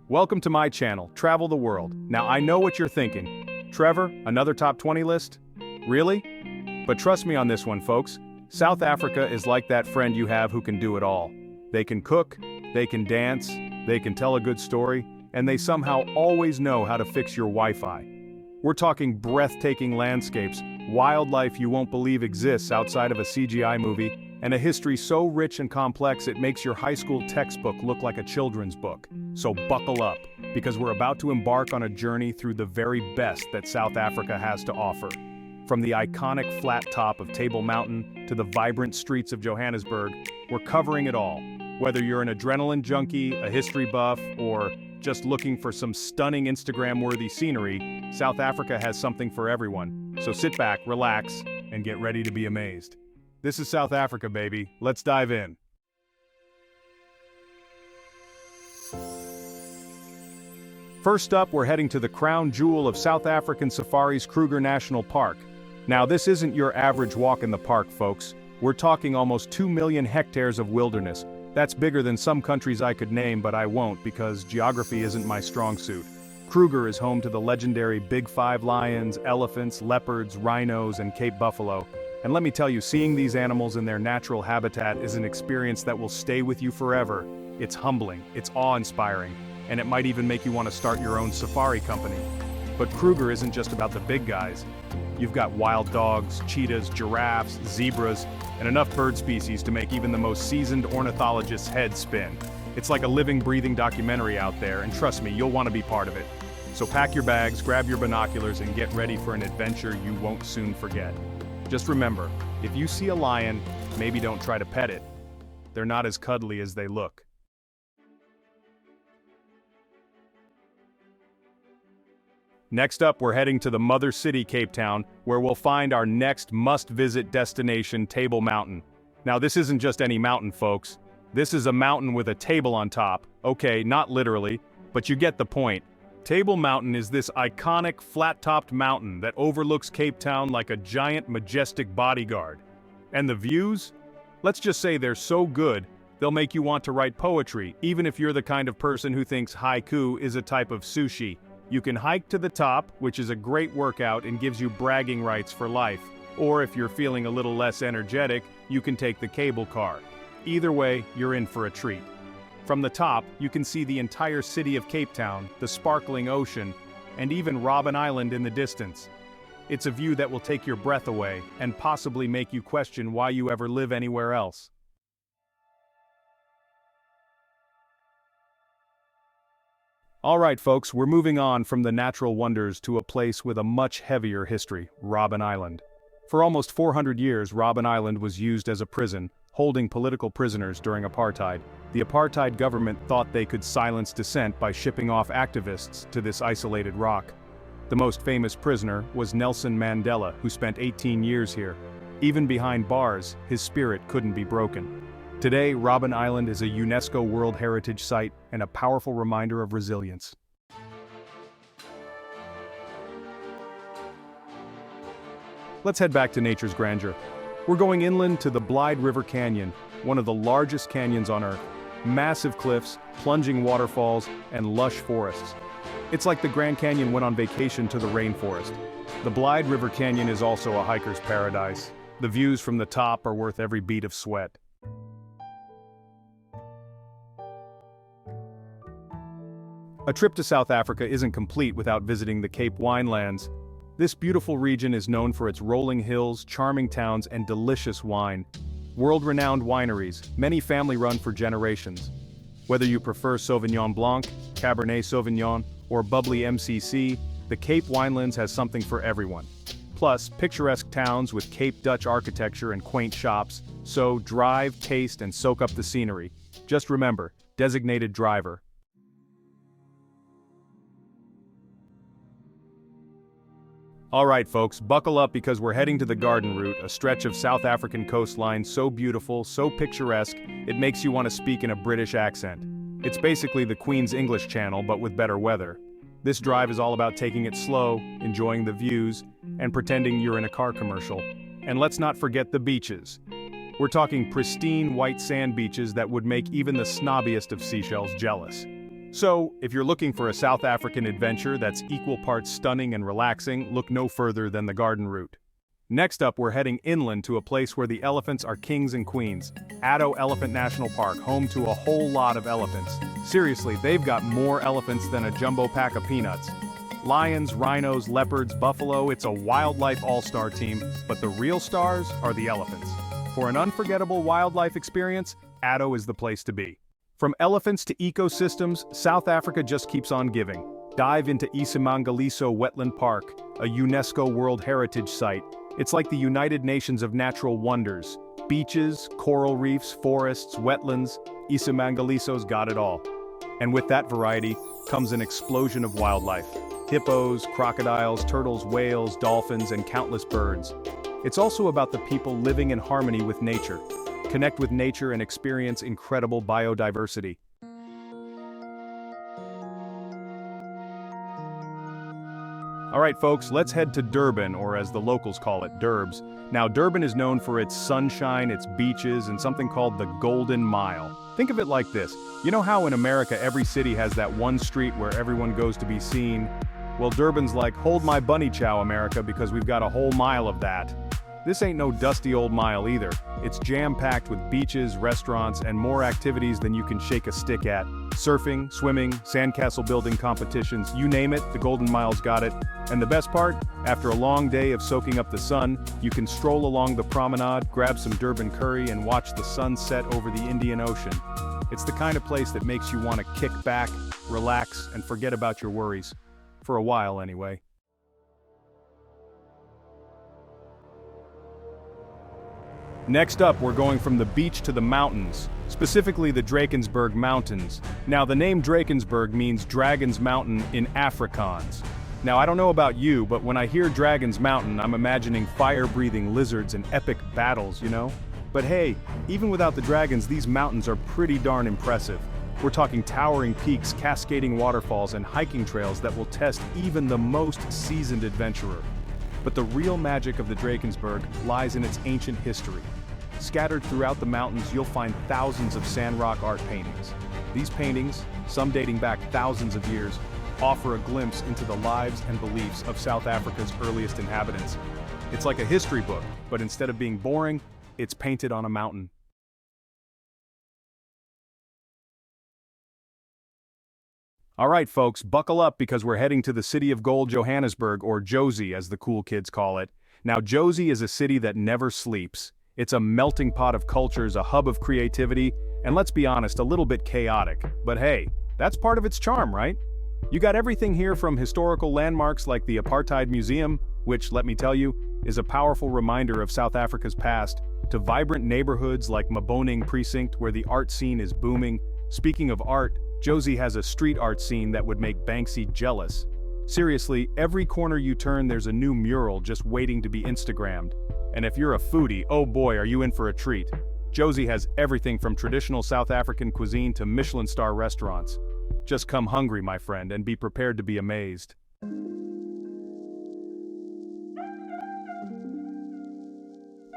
Welcome to my channel, Travel the World. Now I know what you're thinking. Trevor, another top 20 list? Really? But trust me on this one, folks. South Africa is like that friend you have who can do it all. They can cook, they can dance, they can tell a good story, and they somehow always know how to fix your Wi-Fi. We're talking breathtaking landscapes, wildlife you won't believe exists outside of a CGI movie, and a history so rich and complex it makes your high school textbook look like a children's book. So buckle up, because we're about to embark on a journey through the very best that South Africa has to offer. From the iconic flat top of Table Mountain to the vibrant streets of Johannesburg, we're covering it all. Whether you're an adrenaline junkie, a history buff, or just looking for some stunning Instagram-worthy scenery, South Africa has something for everyone. So sit back, relax, and get ready to be amazed. This is South Africa, baby. Let's dive in. First up, we're heading to the crown jewel of South African safaris, Kruger National Park. Now, this isn't your average walk in the park, folks. We're talking almost 2 million hectares of wilderness. That's bigger than some countries I could name, but I won't because geography isn't my strong suit. Kruger is home to the legendary Big Five lions, elephants, leopards, rhinos, and Cape buffalo. And let me tell you, seeing these animals in their natural habitat is an experience that will stay with you forever. It's humbling, it's awe-inspiring, and it might even make you want to start your own safari company. But Kruger isn't just about the big guys. You've got wild dogs, cheetahs, giraffes, zebras, and enough bird species to make even the most seasoned ornithologist's head spin. It's like a living, breathing documentary out there, and trust me, you'll want to be part of it. So pack your bags, grab your binoculars, and get ready for an adventure you won't soon forget. Just remember, if you see a lion, maybe don't try to pet it. They're not as cuddly as they look. Next up, we're heading to the mother city, Cape Town, where we'll find our next must-visit destination, Table Mountain. Now, this isn't just any mountain, folks. This is a mountain with a table on top. Okay, not literally, but you get the point. Table Mountain is this iconic, flat-topped mountain that overlooks Cape Town like a giant, majestic bodyguard. And the views? Let's just say they're so good, they'll make you want to write poetry, even if you're the kind of person who thinks haiku is a type of sushi. You can hike to the top, which is a great workout and gives you bragging rights for life. Or if you're feeling a little less energetic, you can take the cable car. Either way, you're in for a treat. From the top, you can see the entire city of Cape Town, the sparkling ocean, and even Robben Island in the distance. It's a view that will take your breath away and possibly make you question why you ever live anywhere else. Alright folks, we're moving on from the natural wonders to a place with a much heavier history, Robben Island. For almost 400 years, Robben Island was used as a prison, holding political prisoners during apartheid. The apartheid government thought they could silence dissent by shipping off activists to this isolated rock. The most famous prisoner was Nelson Mandela, who spent 18 years here. Even behind bars, his spirit couldn't be broken. Today, Robben Island is a UNESCO World Heritage Site and a powerful reminder of resilience. Let's head back to nature's grandeur. We're going inland to the Blyde River Canyon, one of the largest canyons on Earth. Massive cliffs, plunging waterfalls, and lush forests. It's like the Grand Canyon went on vacation to the rainforest. The Blyde River Canyon is also a hiker's paradise. The views from the top are worth every bead of sweat. A trip to South Africa isn't complete without visiting the Cape Winelands. This beautiful region is known for its rolling hills, charming towns, and delicious wine. World-renowned wineries, many family-run for generations. Whether you prefer Sauvignon Blanc, Cabernet Sauvignon, or bubbly MCC, the Cape Winelands has something for everyone. Plus, picturesque towns with Cape Dutch architecture and quaint shops, so drive, taste, and soak up the scenery. Just remember, designated driver. Alright folks, buckle up because we're heading to the Garden Route, a stretch of South African coastline so beautiful, so picturesque, it makes you want to speak in a British accent. It's basically the Queen's English Channel, but with better weather. This drive is all about taking it slow, enjoying the views, and pretending you're in a car commercial. And let's not forget the beaches. We're talking pristine white sand beaches that would make even the snobbiest of seashells jealous. So, if you're looking for a South African adventure that's equal parts stunning and relaxing, look no further than the Garden Route. Next up, we're heading inland to a place where the elephants are kings and queens. Addo Elephant National Park, home to a whole lot of elephants. Seriously, they've got more elephants than a jumbo pack of peanuts. Lions, rhinos, leopards, buffalo, it's a wildlife all-star team, but the real stars are the elephants. For an unforgettable wildlife experience, Addo is the place to be. From elephants to ecosystems, South Africa just keeps on giving. Dive into Isimangaliso Wetland Park, a UNESCO World Heritage Site. It's like the United Nations of natural wonders. Beaches, coral reefs, forests, wetlands, Isimangaliso's got it all. And with that variety comes an explosion of wildlife. Hippos, crocodiles, turtles, whales, dolphins, and countless birds. It's also about the people living in harmony with nature. Connect with nature and experience incredible biodiversity. Alright folks, let's head to Durban, or as the locals call it, Durbs. Now Durban is known for its sunshine, its beaches, and something called the Golden Mile. Think of it like this. You know how in America every city has that one street where everyone goes to be seen? Well, Durban's like, hold my bunny chow, America, because we've got a whole mile of that. This ain't no dusty old mile either. It's jam-packed with beaches, restaurants, and more activities than you can shake a stick at. Surfing, swimming, sandcastle building competitions, you name it, the Golden Mile's got it. And the best part? After a long day of soaking up the sun, you can stroll along the promenade, grab some Durban curry, and watch the sun set over the Indian Ocean. It's the kind of place that makes you want to kick back, relax, and forget about your worries. For a while, anyway. Next up, we're going from the beach to the mountains, specifically the Drakensberg Mountains. Now, the name Drakensberg means Dragon's Mountain in Afrikaans. Now, I don't know about you, but when I hear Dragon's Mountain, I'm imagining fire-breathing lizards and epic battles, you know? But hey, even without the dragons, these mountains are pretty darn impressive. We're talking towering peaks, cascading waterfalls, and hiking trails that will test even the most seasoned adventurer. But the real magic of the Drakensberg lies in its ancient history. Scattered throughout the mountains, you'll find thousands of sandrock art paintings. These paintings, some dating back thousands of years, offer a glimpse into the lives and beliefs of South Africa's earliest inhabitants. It's like a history book, but instead of being boring, it's painted on a mountain. Alright folks, buckle up because we're heading to the City of Gold Johannesburg, or Jozi as the cool kids call it. Now Jozi is a city that never sleeps. It's a melting pot of cultures, a hub of creativity, and let's be honest, a little bit chaotic. But hey, that's part of its charm, right? You got everything here from historical landmarks like the Apartheid Museum, which, let me tell you, is a powerful reminder of South Africa's past, to vibrant neighborhoods like Maboneng Precinct where the art scene is booming. Speaking of art, Jozi has a street art scene that would make Banksy jealous. Seriously, every corner you turn there's a new mural just waiting to be Instagrammed. And if you're a foodie, oh boy are you in for a treat. Jozi has everything from traditional South African cuisine to Michelin star restaurants. Just come hungry, my friend, and be prepared to be amazed.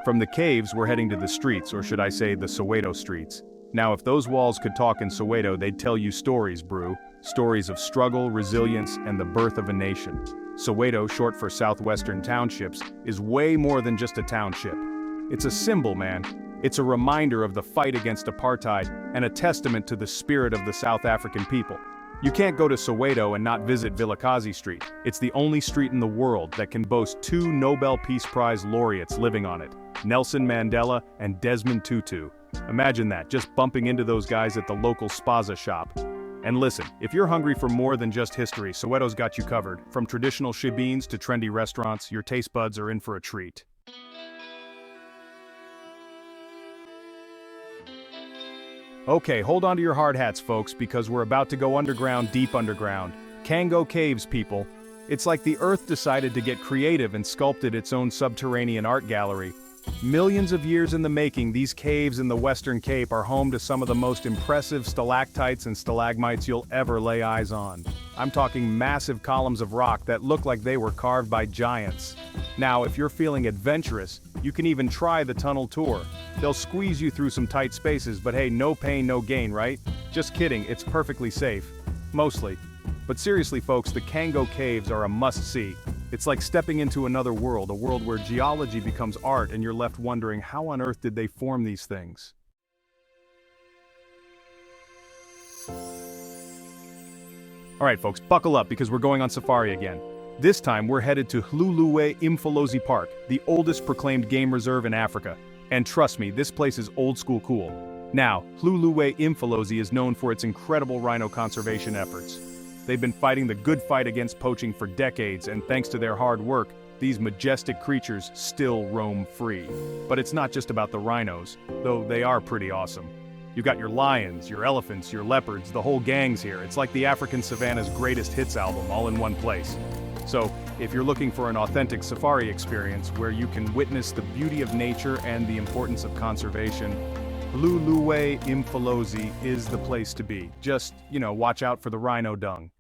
From the caves, we're heading to the streets, or should I say the Soweto streets. Now, if those walls could talk in Soweto, they'd tell you stories, brew. Stories of struggle, resilience, and the birth of a nation. Soweto, short for Southwestern Townships, is way more than just a township. It's a symbol, man. It's a reminder of the fight against apartheid and a testament to the spirit of the South African people. You can't go to Soweto and not visit Vilakazi Street. It's the only street in the world that can boast two Nobel Peace Prize laureates living on it, Nelson Mandela and Desmond Tutu. Imagine that, just bumping into those guys at the local spaza shop. And listen, if you're hungry for more than just history, Soweto's got you covered. From traditional shebeens to trendy restaurants, your taste buds are in for a treat. Okay, hold on to your hard hats, folks, because we're about to go underground, deep underground. Kango Caves, people. It's like the Earth decided to get creative and sculpted its own subterranean art gallery. Millions of years in the making, these caves in the Western Cape are home to some of the most impressive stalactites and stalagmites you'll ever lay eyes on. I'm talking massive columns of rock that look like they were carved by giants. Now, if you're feeling adventurous, you can even try the tunnel tour. They'll squeeze you through some tight spaces, but hey, no pain, no gain, right? Just kidding, it's perfectly safe. mostly. But seriously folks, the Kango Caves are a must-see. It's like stepping into another world, a world where geology becomes art and you're left wondering how on earth did they form these things? Alright folks, buckle up because we're going on safari again. This time we're headed to Hluhluwe Mfolozi Park, the oldest proclaimed game reserve in Africa. And trust me, this place is old school cool. Now, Hluhluwe Mfolozi is known for its incredible rhino conservation efforts. They've been fighting the good fight against poaching for decades, and thanks to their hard work, these majestic creatures still roam free. But it's not just about the rhinos, though they are pretty awesome. You've got your lions, your elephants, your leopards, the whole gang's here. It's like the African Savannah's greatest hits album, all in one place. So, if you're looking for an authentic safari experience where you can witness the beauty of nature and the importance of conservation, Hluhluwe Mfolozi is the place to be. Just, watch out for the rhino dung.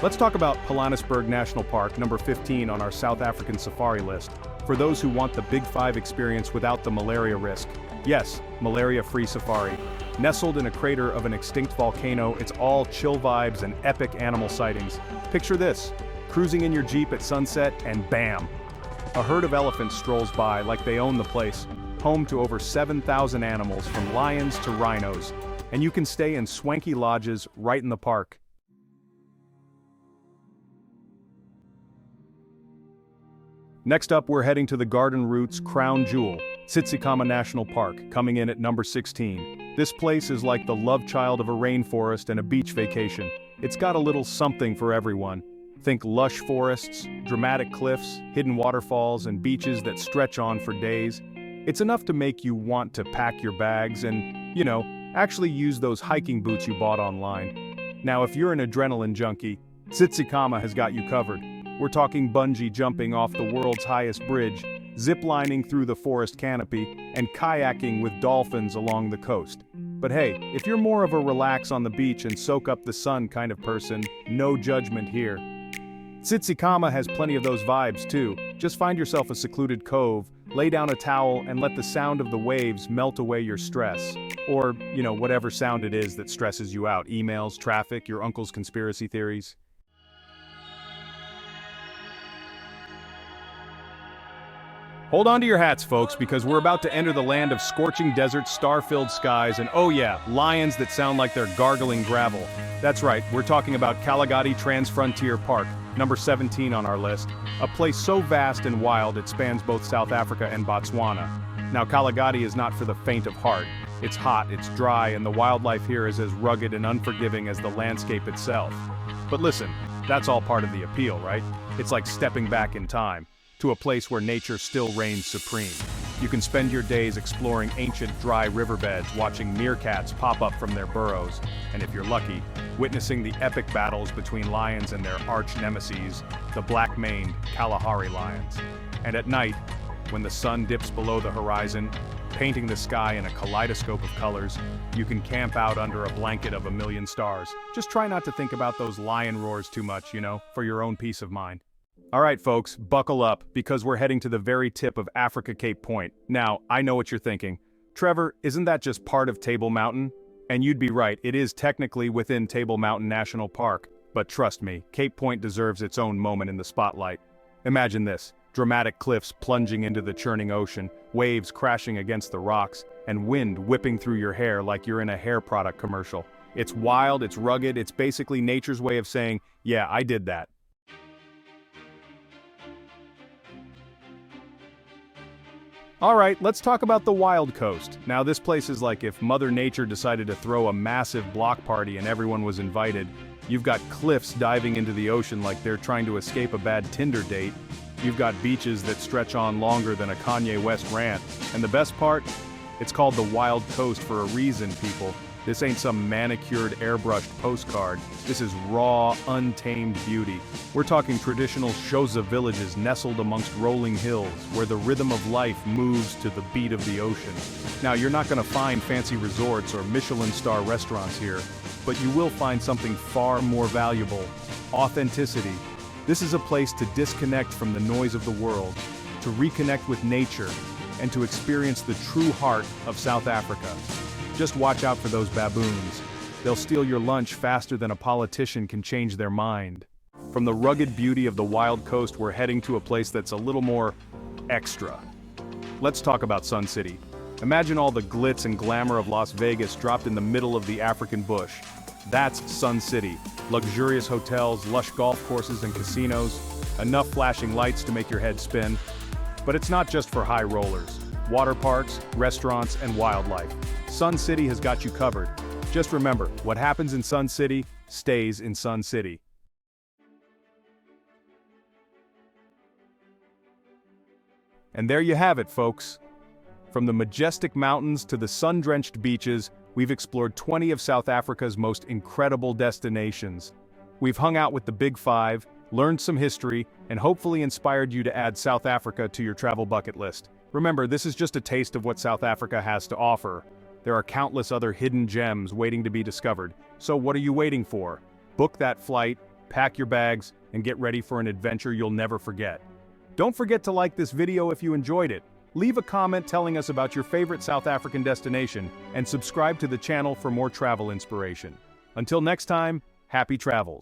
Let's talk about Pilanesberg National Park, number 15 on our South African safari list. For those who want the Big Five experience without the malaria risk. Yes, malaria-free safari. Nestled in a crater of an extinct volcano, it's all chill vibes and epic animal sightings. Picture this, cruising in your Jeep at sunset and bam! A herd of elephants strolls by like they own the place, home to over 7,000 animals from lions to rhinos, and you can stay in swanky lodges right in the park. Next up, we're heading to the Garden Roots Crown Jewel, Tsitsikamma National Park, coming in at number 16. This place is like the love child of a rainforest and a beach vacation. It's got a little something for everyone. Think lush forests, dramatic cliffs, hidden waterfalls, and beaches that stretch on for days. It's enough to make you want to pack your bags and, actually use those hiking boots you bought online. Now, if you're an adrenaline junkie, Tsitsikamma has got you covered. We're talking bungee jumping off the world's highest bridge, zip-lining through the forest canopy, and kayaking with dolphins along the coast. But hey, if you're more of a relax on the beach and soak up the sun kind of person, no judgment here. Tsitsikamma has plenty of those vibes too. Just find yourself a secluded cove, lay down a towel, and let the sound of the waves melt away your stress. Or, whatever sound it is that stresses you out. Emails, traffic, your uncle's conspiracy theories. Hold on to your hats, folks, because we're about to enter the land of scorching deserts, star-filled skies, and oh yeah, lions that sound like they're gargling gravel. That's right, we're talking about Kalahari Transfrontier Park, number 17 on our list, a place so vast and wild it spans both South Africa and Botswana. Now, Kalahari is not for the faint of heart. It's hot, it's dry, and the wildlife here is as rugged and unforgiving as the landscape itself. But listen, that's all part of the appeal, right? It's like stepping back in time, to a place where nature still reigns supreme. You can spend your days exploring ancient dry riverbeds, watching meerkats pop up from their burrows, and if you're lucky, witnessing the epic battles between lions and their arch nemeses, the black-maned Kalahari lions. And at night, when the sun dips below the horizon, painting the sky in a kaleidoscope of colors, you can camp out under a blanket of a million stars. Just try not to think about those lion roars too much, for your own peace of mind. Alright folks, buckle up, because we're heading to the very tip of Africa Cape Point. Now, I know what you're thinking. Trevor, isn't that just part of Table Mountain? And you'd be right, it is technically within Table Mountain National Park. But trust me, Cape Point deserves its own moment in the spotlight. Imagine this, dramatic cliffs plunging into the churning ocean, waves crashing against the rocks, and wind whipping through your hair like you're in a hair product commercial. It's wild, it's rugged, it's basically nature's way of saying, yeah, I did that. Alright, let's talk about the Wild Coast. Now this place is like if Mother Nature decided to throw a massive block party and everyone was invited. You've got cliffs diving into the ocean like they're trying to escape a bad Tinder date. You've got beaches that stretch on longer than a Kanye West rant. And the best part? It's called the Wild Coast for a reason, people. This ain't some manicured, airbrushed postcard. This is raw, untamed beauty. We're talking traditional Xhosa villages nestled amongst rolling hills, where the rhythm of life moves to the beat of the ocean. Now, you're not gonna find fancy resorts or Michelin star restaurants here, but you will find something far more valuable: authenticity. This is a place to disconnect from the noise of the world, to reconnect with nature, and to experience the true heart of South Africa. Just watch out for those baboons. They'll steal your lunch faster than a politician can change their mind. From the rugged beauty of the wild coast, we're heading to a place that's a little more extra. Let's talk about Sun City. Imagine all the glitz and glamour of Las Vegas dropped in the middle of the African bush. That's Sun City. Luxurious hotels, lush golf courses and casinos, enough flashing lights to make your head spin. But it's not just for high rollers. Water parks, restaurants, and wildlife. Sun City has got you covered. Just remember, what happens in Sun City stays in Sun City. And there you have it, folks. From the majestic mountains to the sun-drenched beaches, we've explored 20 of South Africa's most incredible destinations. We've hung out with the Big Five, learned some history, and hopefully inspired you to add South Africa to your travel bucket list. Remember, this is just a taste of what South Africa has to offer. There are countless other hidden gems waiting to be discovered. So what are you waiting for? Book that flight, pack your bags, and get ready for an adventure you'll never forget. Don't forget to like this video if you enjoyed it. Leave a comment telling us about your favorite South African destination, and subscribe to the channel for more travel inspiration. Until next time, happy travels.